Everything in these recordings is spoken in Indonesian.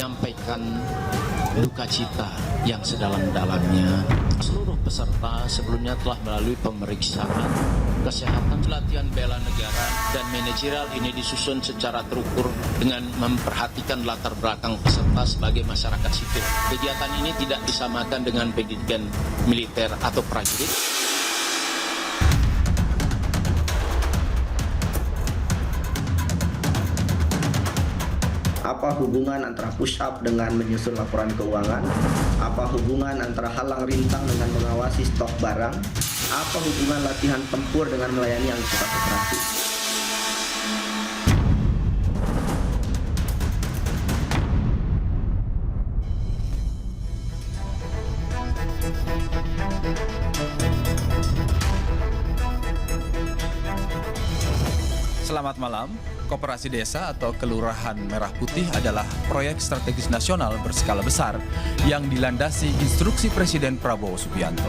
menyampaikan duka cita yang sedalam-dalamnya. Seluruh peserta sebelumnya telah melalui pemeriksaan kesehatan, pelatihan bela negara, dan manajerial ini disusun secara terukur dengan memperhatikan latar belakang peserta sebagai masyarakat sipil. Kegiatan ini tidak disamakan dengan pendidikan militer atau prajurit. Apa hubungan antara push-up dengan menyusun laporan keuangan? Apa hubungan antara halang rintang dengan mengawasi stok barang? Apa hubungan latihan tempur dengan melayani anggota koperasi? Selamat malam. Koperasi Desa atau Kelurahan Merah Putih adalah proyek strategis nasional berskala besar yang dilandasi instruksi Presiden Prabowo Subianto.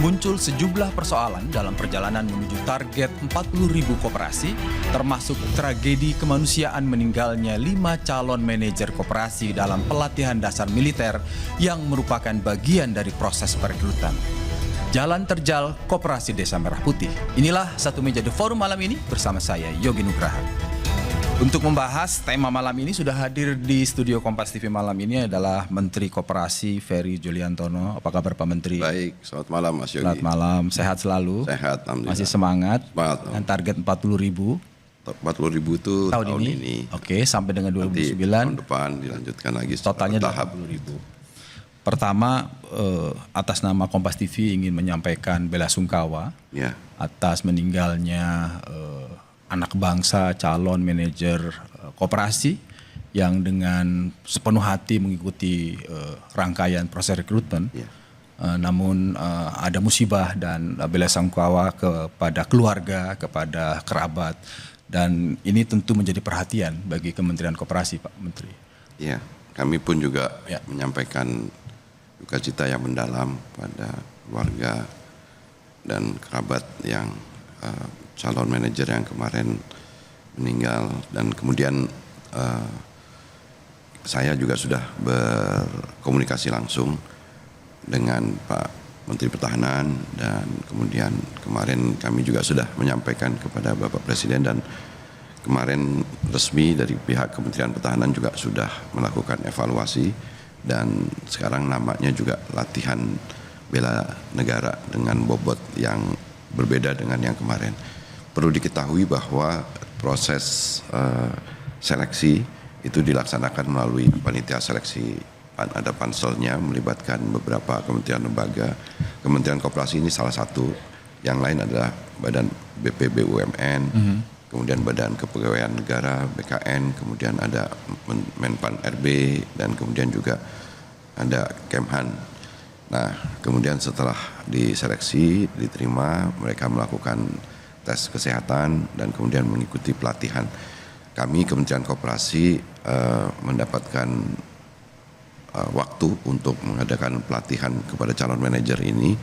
Muncul sejumlah persoalan dalam perjalanan menuju target 40.000 koperasi, termasuk tragedi kemanusiaan meninggalnya 5 calon manajer koperasi dalam pelatihan dasar militer yang merupakan bagian dari proses perekrutan. Jalan terjal Koperasi Desa Merah Putih. Inilah Satu Meja The Forum malam ini bersama saya, Yogi Nugraha. Untuk membahas tema malam ini sudah hadir di studio Kompas TV malam ini adalah Menteri Koperasi Ferry Juliantono. Apa kabar Pak Menteri? Baik, selamat malam Mas Yogi. Selamat malam, sehat selalu? Sehat, alhamdulillah. Masih semangat? Semangat. Dan target 40.000? 40.000 itu tahun ini. Oke, sampai dengan 2009. Nanti tahun depan dilanjutkan lagi. Totalnya 80.000. Pertama, atas nama Kompas TV ingin menyampaikan bela sungkawa Ya. atas meninggalnya anak bangsa calon manajer koperasi yang dengan sepenuh hati mengikuti rangkaian proses rekrutmen. Ya. Namun ada musibah dan bela sungkawa kepada keluarga, kepada kerabat, dan ini tentu menjadi perhatian bagi Kementerian Koperasi, Pak Menteri. Ya, kami pun juga Ya. menyampaikan duka cita yang mendalam pada keluarga dan kerabat yang calon manajer yang kemarin meninggal, dan kemudian saya juga sudah berkomunikasi langsung dengan Pak Menteri Pertahanan, dan kemudian kemarin kami juga sudah menyampaikan kepada Bapak Presiden, dan kemarin resmi dari pihak Kementerian Pertahanan juga sudah melakukan evaluasi, dan sekarang namanya juga latihan bela negara dengan bobot yang berbeda dengan yang kemarin. Perlu diketahui bahwa proses seleksi itu dilaksanakan melalui panitia seleksi. Ada panselnya melibatkan beberapa kementerian lembaga. Kementerian Koperasi ini salah satu. Yang lain adalah Badan BPBUMN, kemudian Badan Kepegawaian Negara BKN, kemudian ada Menpan RB, dan kemudian juga ada Kemhan. Nah, kemudian setelah diseleksi, diterima, mereka melakukan tes kesehatan dan kemudian mengikuti pelatihan. Kami Kementerian Koperasi mendapatkan waktu untuk mengadakan pelatihan kepada calon manajer ini.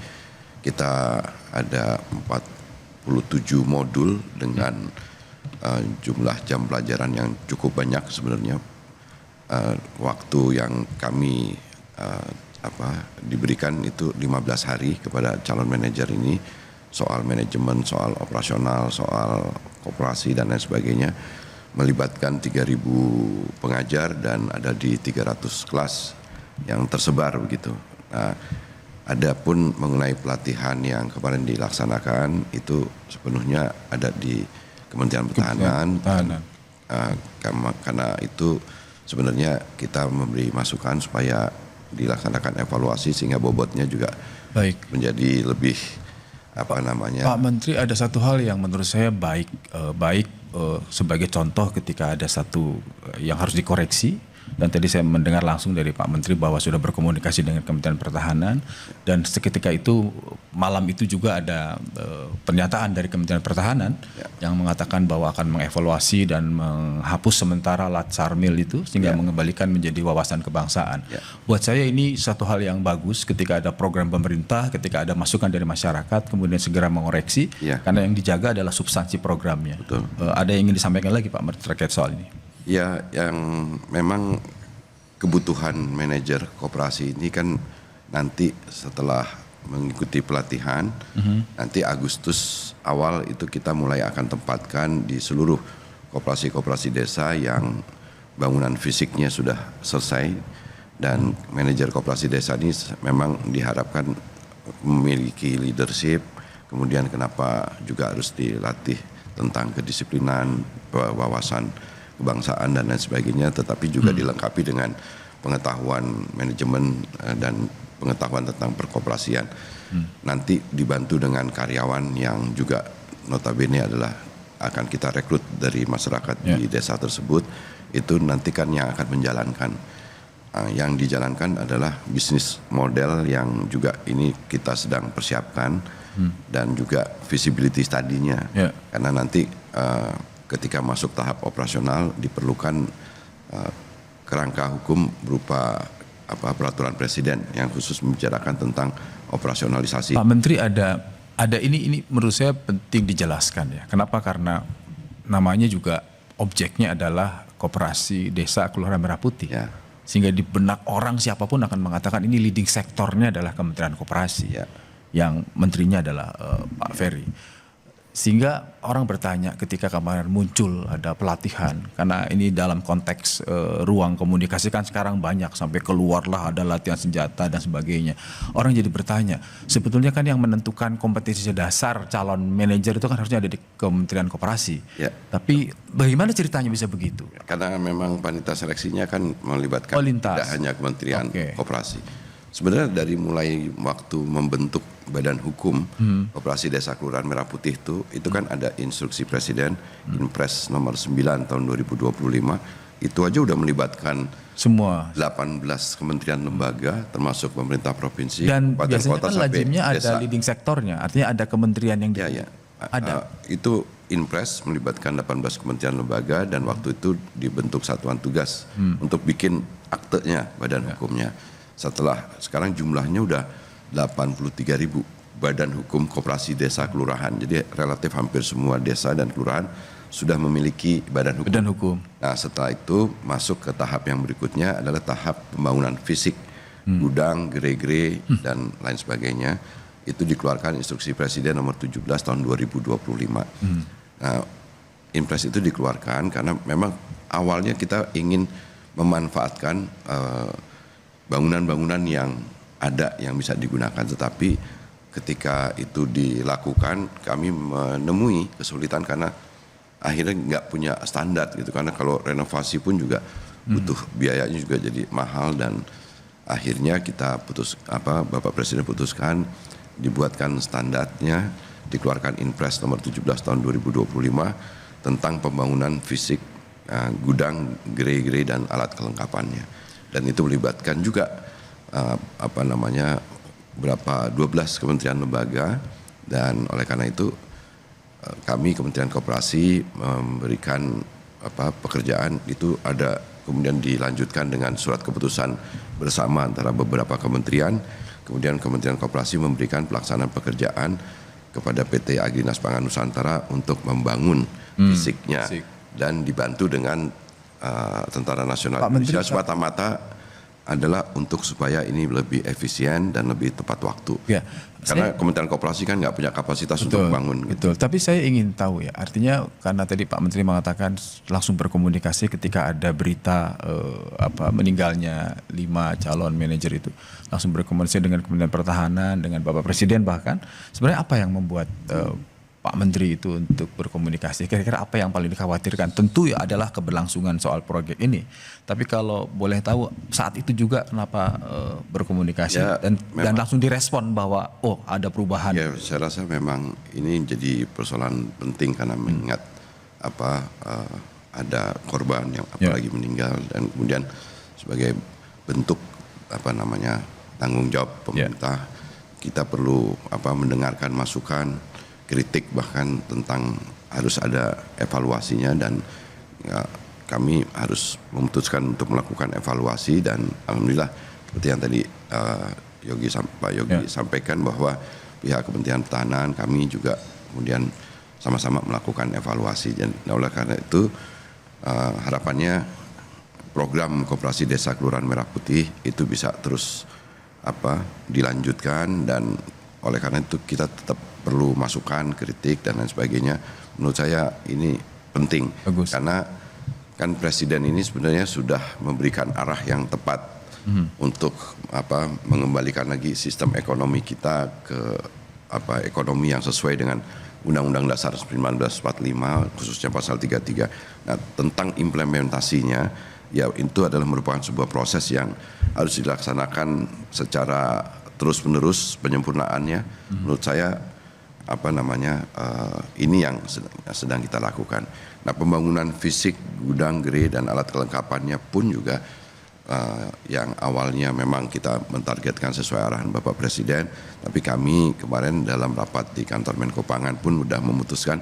Kita ada 47 modul dengan jumlah jam pelajaran yang cukup banyak sebenarnya. Waktu yang kami diberikan itu 15 hari kepada calon manajer ini, soal manajemen, soal operasional, soal koperasi dan lain sebagainya, melibatkan 3.000 pengajar dan ada di 300 kelas yang tersebar begitu. Nah, ada pun mengenai pelatihan yang kemarin dilaksanakan itu sepenuhnya ada di Kementerian Pertahanan. Karena itu sebenarnya kita memberi masukan supaya dilaksanakan evaluasi sehingga bobotnya juga menjadi lebih Pak Menteri, ada satu hal yang menurut saya baik sebagai contoh ketika ada satu yang harus dikoreksi, dan tadi saya mendengar langsung dari Pak Menteri bahwa sudah berkomunikasi dengan Kementerian Pertahanan, dan seketika itu malam itu juga ada pernyataan dari Kementerian Pertahanan yang mengatakan bahwa akan mengevaluasi dan menghapus sementara Latsarmil itu sehingga mengembalikan menjadi wawasan kebangsaan. Buat saya ini satu hal yang bagus ketika ada program pemerintah, ketika ada masukan dari masyarakat kemudian segera mengoreksi, karena yang dijaga adalah substansi programnya. Ada yang ingin disampaikan lagi Pak Menteri terkait soal ini? Ya, yang memang kebutuhan manajer koperasi ini kan nanti setelah mengikuti pelatihan, nanti Agustus awal itu kita mulai akan tempatkan di seluruh koperasi-koperasi desa yang bangunan fisiknya sudah selesai, dan manajer koperasi desa ini memang diharapkan memiliki leadership, kemudian kenapa juga harus dilatih tentang kedisiplinan, wawasan kebangsaan dan lain sebagainya, tetapi juga dilengkapi dengan pengetahuan manajemen dan pengetahuan tentang perkoperasian. Nanti dibantu dengan karyawan yang juga notabene adalah akan kita rekrut dari masyarakat di desa tersebut. Itu nanti kan yang akan menjalankan. Yang dijalankan adalah bisnis model yang juga ini kita sedang persiapkan dan juga visibility study-nya. Karena nanti ketika masuk tahap operasional diperlukan kerangka hukum berupa peraturan presiden yang khusus membicarakan tentang operasionalisasi. Pak Menteri, ada ini menurut saya penting dijelaskan ya. Kenapa? Karena namanya juga objeknya adalah Koperasi Desa Kelurahan Merah Putih. Sehingga di benak orang siapapun akan mengatakan ini leading sektornya adalah Kementerian Koperasi. Yang menterinya adalah Pak Ferry. Sehingga orang bertanya ketika kemarin muncul ada pelatihan, karena ini dalam konteks ruang komunikasi kan sekarang banyak, sampai keluarlah ada latihan senjata dan sebagainya. Orang jadi bertanya, sebetulnya kan yang menentukan kompetensi dasar calon manajer itu kan harusnya ada di Kementerian Koperasi. Tapi bagaimana ceritanya bisa begitu? Karena memang panitia seleksinya kan melibatkan tidak hanya Kementerian Koperasi. Sebenarnya dari mulai waktu membentuk badan hukum Koperasi Desa Kelurahan Merah Putih itu kan ada instruksi presiden Inpres nomor 9 tahun 2025, itu aja udah melibatkan semua 18 kementerian lembaga termasuk pemerintah provinsi dan biasanya kota kan lazimnya ada leading sektornya, artinya ada kementerian yang ada. Itu Inpres melibatkan 18 kementerian lembaga dan waktu itu dibentuk satuan tugas untuk bikin aktenya badan hukumnya. Sekarang jumlahnya udah 83.000 badan hukum koperasi desa kelurahan. Jadi relatif hampir semua desa dan kelurahan sudah memiliki badan hukum. Nah, setelah itu masuk ke tahap yang berikutnya adalah tahap pembangunan fisik, gudang, gerai-gerai dan lain sebagainya. Itu dikeluarkan instruksi presiden nomor 17 tahun 2025. Nah, Inpres itu dikeluarkan karena memang awalnya kita ingin memanfaatkan bangunan-bangunan yang ada yang bisa digunakan, tetapi ketika itu dilakukan kami menemui kesulitan karena akhirnya nggak punya standar gitu, karena kalau renovasi pun juga butuh biayanya juga jadi mahal, dan akhirnya kita Bapak Presiden putuskan dibuatkan standarnya, dikeluarkan Inpres nomor 17 tahun 2025 tentang pembangunan fisik gudang, gerai-gerai dan alat kelengkapannya. Dan itu melibatkan juga 12 kementerian lembaga, dan oleh karena itu kami Kementerian Koperasi memberikan pekerjaan itu ada, kemudian dilanjutkan dengan surat keputusan bersama antara beberapa kementerian. Kemudian Kementerian Koperasi memberikan pelaksanaan pekerjaan kepada PT Agrinas Pangan Nusantara untuk membangun fisiknya dan dibantu dengan Tentara Nasional Indonesia, semata-mata adalah untuk supaya ini lebih efisien dan lebih tepat waktu. Karena Kementerian Koperasi kan nggak punya kapasitas untuk membangun. Betul. Tapi saya ingin tahu ya, artinya karena tadi Pak Menteri mengatakan langsung berkomunikasi ketika ada berita meninggalnya 5 calon manajer itu, langsung berkomunikasi dengan Kementerian Pertahanan, dengan Bapak Presiden bahkan. Sebenarnya apa yang membuat Pak Menteri itu untuk berkomunikasi? Kira-kira apa yang paling dikhawatirkan? Tentu ya adalah keberlangsungan soal proyek ini. Tapi kalau boleh tahu saat itu juga kenapa berkomunikasi dan langsung direspon bahwa ada perubahan? Ya, saya rasa memang ini jadi persoalan penting karena mengingat ada korban yang apalagi meninggal, dan kemudian sebagai bentuk tanggung jawab pemerintah, kita perlu mendengarkan masukan, kritik, bahkan tentang harus ada evaluasinya, dan kami harus memutuskan untuk melakukan evaluasi. Dan alhamdulillah seperti yang tadi Pak Yogi sampaikan bahwa pihak Kementerian Pertahanan, kami juga kemudian sama-sama melakukan evaluasi. Dan oleh karena itu harapannya program Koperasi Desa Kelurahan Merah Putih itu bisa terus dilanjutkan, dan oleh karena itu kita tetap perlu masukan, kritik dan lain sebagainya. Menurut saya ini penting. Bagus. Karena kan Presiden ini sebenarnya sudah memberikan arah yang tepat untuk mengembalikan lagi sistem ekonomi kita ke ekonomi yang sesuai dengan Undang-Undang Dasar 1945 khususnya pasal 33. Nah, tentang implementasinya ya itu adalah merupakan sebuah proses yang harus dilaksanakan secara terus-menerus penyempurnaannya. Menurut saya ini yang sedang kita lakukan. Nah, pembangunan fisik gudang, gerai dan alat kelengkapannya pun juga yang awalnya memang kita mentargetkan sesuai arahan Bapak Presiden, tapi kami kemarin dalam rapat di kantor Menko Pangan pun sudah memutuskan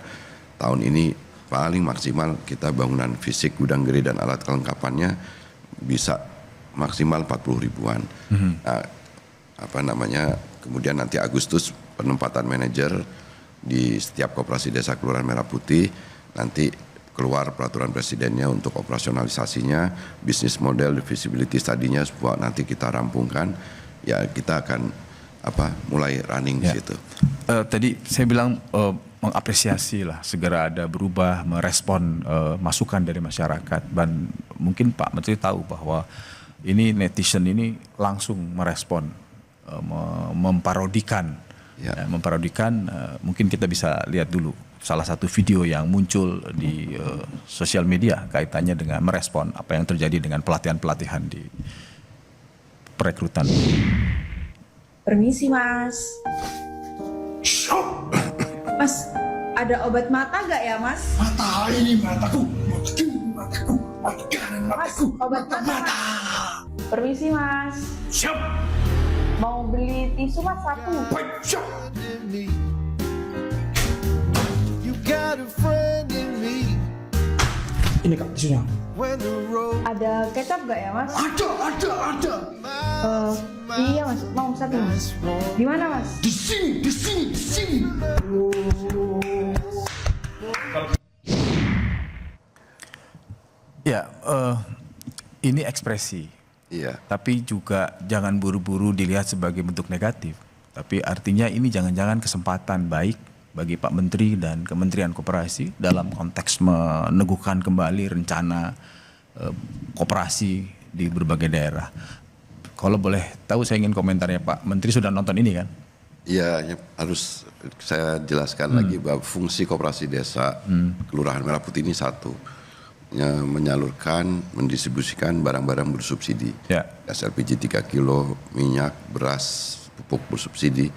tahun ini paling maksimal kita bangunan fisik gudang, gerai dan alat kelengkapannya bisa maksimal 40 ribuan. Nah, kemudian nanti Agustus penempatan manajer di setiap koperasi desa Kelurahan Merah Putih, nanti keluar peraturan presidennya untuk operasionalisasinya, bisnis model, visibility study-nya semua nanti kita rampungkan, ya kita akan mulai running di situ. Tadi saya bilang mengapresiasi lah segera ada berubah, merespon masukan dari masyarakat, dan mungkin Pak Menteri tahu bahwa ini netizen ini langsung merespon, memparodikan, mungkin kita bisa lihat dulu salah satu video yang muncul di sosial media kaitannya dengan merespon apa yang terjadi dengan pelatihan-pelatihan di perekrutan. Permisi Mas. Mas, ada obat mata gak ya Mas? Mata ini mataku, mata kanan mataku. Mas, obat mata. Permisi Mas. Siap. Mau beli tisu Mas satu. Baik, siap. Ini Kak tisunya. Ada kecap gak ya Mas? Ada. Iya Mas, mau satu Mas. Di mana Mas? Di sini. Ya, ini ekspresi. Iya. Tapi juga jangan buru-buru dilihat sebagai bentuk negatif. Tapi artinya ini jangan-jangan kesempatan baik bagi Pak Menteri dan Kementerian Koperasi dalam konteks meneguhkan kembali rencana koperasi di berbagai daerah. Kalau boleh tahu, saya ingin komentarnya Pak Menteri, sudah nonton ini kan? Iya, harus saya jelaskan lagi bahwa fungsi koperasi desa Kelurahan Merah Putih ini satu, menyalurkan, mendistribusikan barang-barang bersubsidi. Ya. Gas LPG 3 kilo, minyak, beras, pupuk bersubsidi.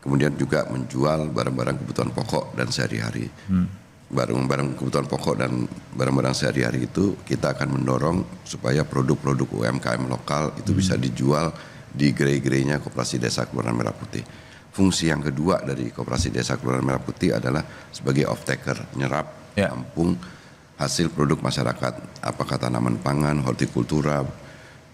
Kemudian juga menjual barang-barang kebutuhan pokok dan sehari-hari. Barang-barang kebutuhan pokok dan barang-barang sehari-hari itu kita akan mendorong supaya produk-produk UMKM lokal itu bisa dijual di gerai-gerainya Koperasi Desa Kelurahan Merah Putih. Fungsi yang kedua dari Koperasi Desa Kelurahan Merah Putih adalah sebagai off-taker, nyerap, tampung hasil produk masyarakat, apakah tanaman pangan, hortikultura,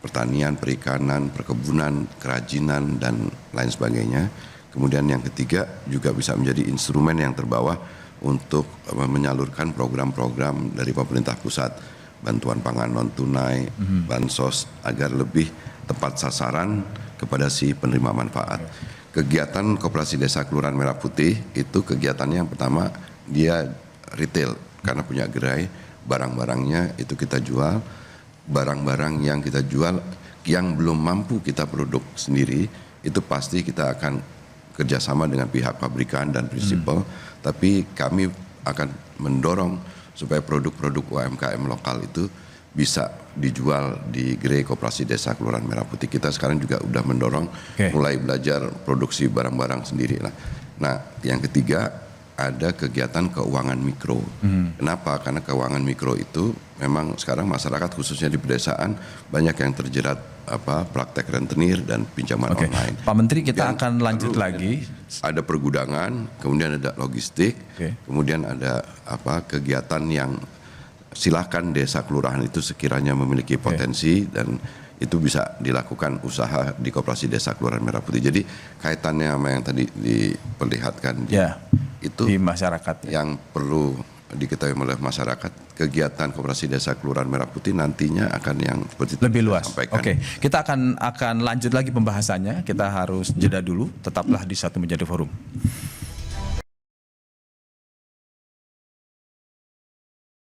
pertanian, perikanan, perkebunan, kerajinan, dan lain sebagainya. Kemudian yang ketiga juga bisa menjadi instrumen yang terbawah untuk menyalurkan program-program dari pemerintah pusat, bantuan pangan non-tunai, bansos, agar lebih tepat sasaran kepada si penerima manfaat. Kegiatan Koperasi Desa Kelurahan Merah Putih itu kegiatannya yang pertama dia retail, karena punya gerai, barang-barangnya itu kita jual, barang-barang yang kita jual yang belum mampu kita produk sendiri, itu pasti kita akan kerjasama dengan pihak pabrikan dan prinsipal, tapi kami akan mendorong supaya produk-produk UMKM lokal itu bisa dijual di gerai Koperasi Desa Kelurahan Merah Putih. Kita sekarang juga udah mendorong mulai belajar produksi barang-barang sendiri lah. Nah, yang ketiga ada kegiatan keuangan mikro. Kenapa? Karena keuangan mikro itu memang sekarang masyarakat khususnya di pedesaan banyak yang terjerat praktek rentenir dan pinjaman online. Pak Menteri, kita akan lanjut lagi. Ada pergudangan, kemudian ada logistik, kemudian ada kegiatan yang silakan desa kelurahan itu sekiranya memiliki potensi dan itu bisa dilakukan usaha di Koperasi Desa Kelurahan Merah Putih. Jadi kaitannya sama yang tadi diperlihatkan itu di masyarakat yang perlu diketahui oleh masyarakat, kegiatan Koperasi Desa Kelurahan Merah Putih nantinya akan yang seperti lebih luas. sampaikan. Oke, kita akan lanjut lagi pembahasannya. Kita harus jeda dulu. Tetaplah di Satu Menjadi Forum.